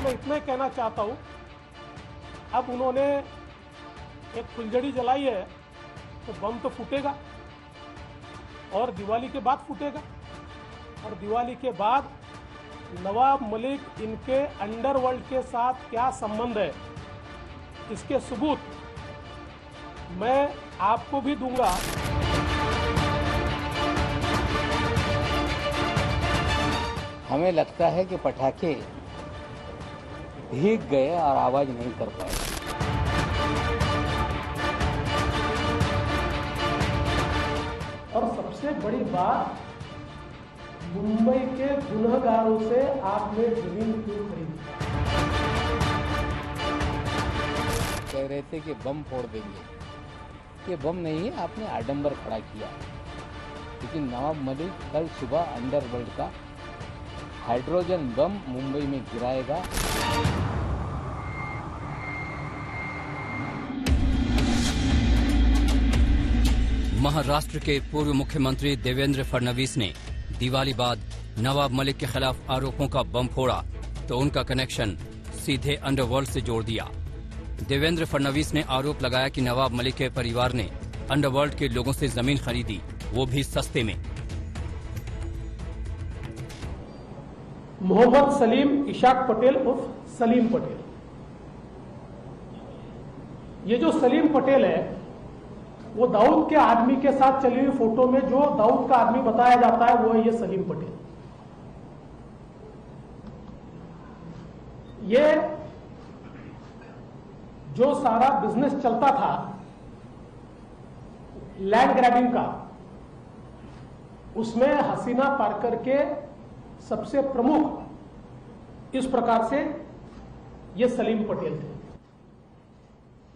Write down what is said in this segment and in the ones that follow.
मैं इतना ही कहना चाहता हूँ, अब उन्होंने एक फुलझड़ी जलाई है तो बम तो फूटेगा और दिवाली के बाद फूटेगा, और दिवाली के बाद नवाब मलिक इनके अंडरवर्ल्ड के साथ क्या संबंध है, इसके सबूत मैं आपको भी दूंगा। हमें लगता है कि पटाखे भीग गए और आवाज नहीं कर पाए। और सबसे बड़ी बात, मुंबई के गुनहगारों से आपने जमीन क्यों खरीदी? कह रहे थे कि बम फोड़ देंगे, ये बम नहीं है, आपने आडंबर खड़ा किया। लेकिन नवाब मलिक कल सुबह अंडरवर्ल्ड का हाइड्रोजन बम मुंबई में गिराएगा। महाराष्ट्र के पूर्व मुख्यमंत्री देवेंद्र फडणवीस ने दिवाली बाद नवाब मलिक के खिलाफ आरोपों का बम फोड़ा तो उनका कनेक्शन सीधे अंडरवर्ल्ड से जोड़ दिया। देवेंद्र फडणवीस ने आरोप लगाया कि नवाब मलिक के परिवार ने अंडरवर्ल्ड के लोगों से जमीन खरीदी, वो भी सस्ते में। मोहम्मद सलीम इशाक पटेल उर्फ सलीम पटेल, ये जो सलीम पटेल है वो दाऊद के आदमी के साथ चली हुई फोटो में जो दाऊद का आदमी बताया जाता है वो है ये सलीम पटेल। ये जो सारा बिजनेस चलता था लैंड ग्रैबिंग का, उसमें हसीना पारकर के सबसे प्रमुख इस प्रकार से ये सलीम पटेल थे।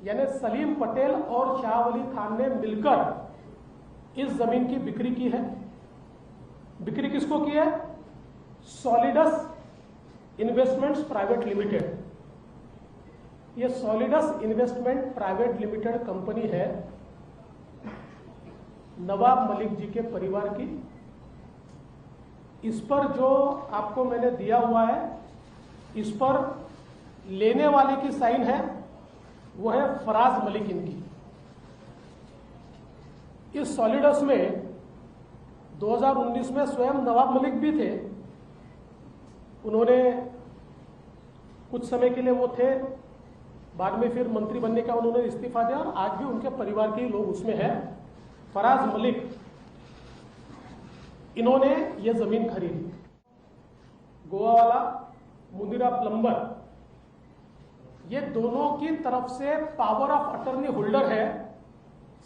यानी सलीम पटेल और शाह वली खान ने मिलकर इस जमीन की बिक्री की है। बिक्री किसको की है? Solidus investments private limited. ये Solidus investment private limited company है नवाब मलिक जी के परिवार की। इस पर जो आपको मैंने दिया हुआ है, इस पर लेने वाले की साइन है, वो है फराज मलिक इनकी। इस सॉलिडस में 2019 में स्वयं नवाब मलिक भी थे। उन्होंने कुछ समय के लिए वो थे, बाद में फिर मंत्री बनने का उन्होंने इस्तीफा दिया और आज भी उनके परिवार के लोग उसमें हैं। फराज मलिक, इन्होंने ये जमीन खरीदी। गोवा वाला मुंदिरा प्लम्बर, ये दोनों की तरफ से पावर ऑफ अटर्नी होल्डर है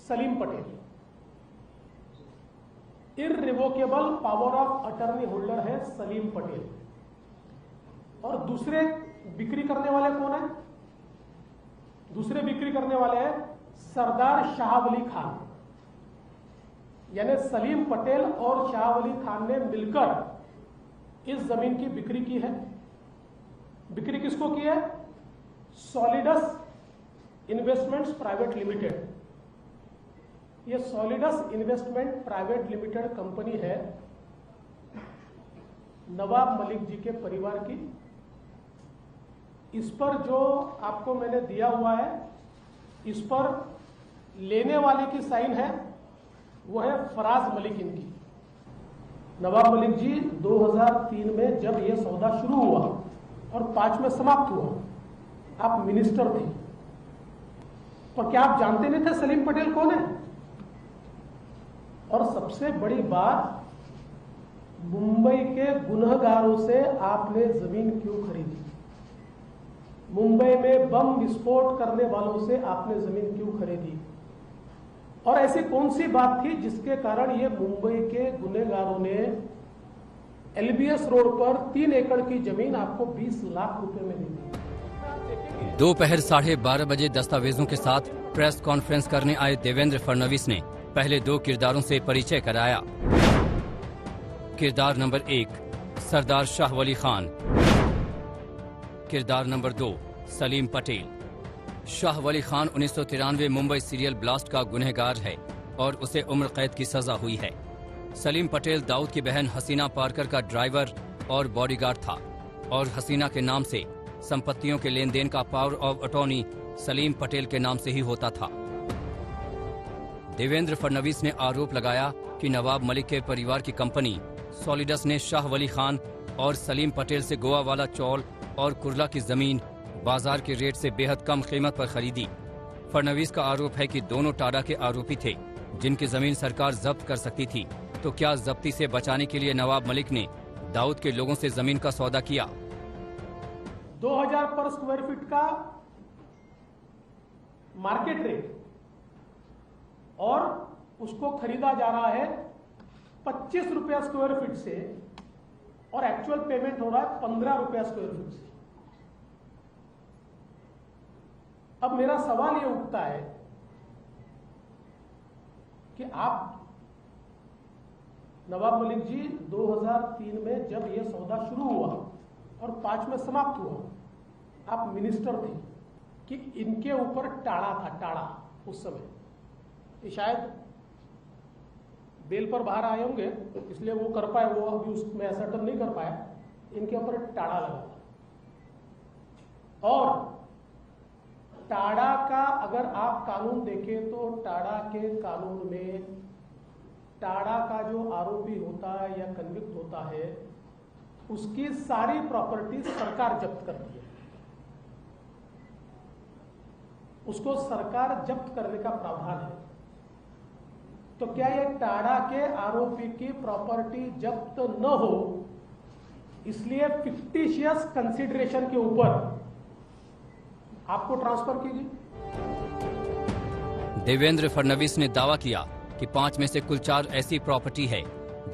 Salim Patel. Irrevocable power of attorney holder है सलीम पटेल। और दूसरे बिक्री करने वाले कौन है? दूसरे बिक्री करने वाले हैं सरदार शाह वली खान। यानी सलीम पटेल और शाह वली खान ने मिलकर इस जमीन की बिक्री की है। बिक्री किसको की है? Solidus investments private limited. ये Solidus investment private limited company है नवाब मलिक जी के परिवार की। इस पर जो आपको मैंने दिया हुआ है, इस पर लेने वाले की साइन है, वो है फराज मलिक इनकी। नवाब मलिक जी 2003 में जब ये सौदा शुरू हुआ और 5 में समाप्त हुआ, आप मिनिस्टर थे, पर क्या आप जानते नहीं थे सलीम पटेल कौन है? और सबसे बड़ी बात, मुंबई के गुनहगारों से आपने जमीन क्यों खरीदी? मुंबई में बम विस्फोट करने वालों से आपने जमीन क्यों खरीदी? और ऐसी कौन सी बात थी जिसके कारण ये मुंबई के गुनहगारों ने एलबीएस रोड पर 3 एकड़ की जमीन आपको 20 लाख रुपए में दी? दोपहर 12:30 बजे दस्तावेजों के साथ प्रेस कॉन्फ्रेंस करने आए देवेंद्र फडणवीस ने पहले 2 किरदारों से परिचय कराया। किरदार नंबर 1 सरदार शाह वली खान, किरदार नंबर 2 सलीम पटेल। शाह वली खान 1993 मुंबई सीरियल ब्लास्ट का गुनहगार है और उसे उम्र कैद की सजा हुई है। सलीम पटेल दाऊद की बहन हसीना पारकर का ड्राइवर और बॉडीगार्ड था और हसीना के नाम से संपत्तियों के लेन देन का power of attorney Salim Patel के नाम से ही होता था। देवेंद्र फडणवीस ने आरोप लगाया कि नवाब मलिक के परिवार की कंपनी सॉलिडस ने शाह वली खान और सलीम पटेल से गोवा वाला चौल और कुर्ला की जमीन बाजार के रेट से बेहद कम कीमत पर खरीदी। फडणवीस का आरोप है कि दोनों टाडा के आरोपी थे जिनकी जमीन सरकार जब्त कर सकती थी। तो क्या जब्ती से बचाने के लिए नवाब मलिक ने दाऊद के लोगों से जमीन का सौदा किया? 2000 पर स्क्वायर फीट का मार्केट रेट और उसको खरीदा जा रहा है 25 रुपया स्क्वायर फीट से और एक्चुअल पेमेंट हो रहा है 15 रुपया स्क्वायर फीट से। अब मेरा सवाल यह उठता है कि आप नवाब मलिक जी 2003 में जब यह सौदा शुरू हुआ और 5 में समाप्त हुआ, आप मिनिस्टर थे कि इनके ऊपर टाड़ा था, टाड़ा उस समय शायद बेल पर बाहर आए होंगे इसलिए वो कर पाए, वो अभी उसमें असर्टन नहीं कर पाया, इनके ऊपर टाड़ा लगा था। और टाड़ा का अगर आप कानून देखें तो टाड़ा के कानून में टाड़ा का जो आरोपी होता है या कन्विक्ट होता है उसकी सारी प्रॉपर्टी सरकार जब्त करती है, उसको सरकार जब्त करने का प्रावधान है। तो क्या ये टाड़ा के आरोपी की प्रॉपर्टी जब्त न हो इसलिए फिक्टिशियस कंसिडरेशन के ऊपर आपको ट्रांसफर की गई? देवेंद्र फडणवीस ने दावा किया कि 5 में से कुल 4 ऐसी प्रॉपर्टी है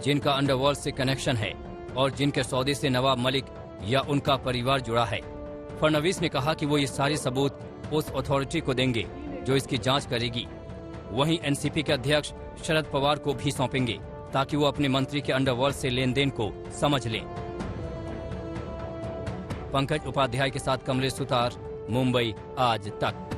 जिनका अंडरवर्ल्ड से कनेक्शन है और जिनके सौदे से नवाब मलिक या उनका परिवार जुड़ा है। फडणवीस ने कहा कि वो ये सारे सबूत उस अथॉरिटी को देंगे जो इसकी जांच करेगी। वहीं एनसीपी के अध्यक्ष शरद पवार को भी सौंपेंगे ताकि वो अपने मंत्री के अंडरवर्ल्ड से लेन देन को समझ लें। पंकज उपाध्याय के साथ कमलेश सुतार, मुंबई आज तक।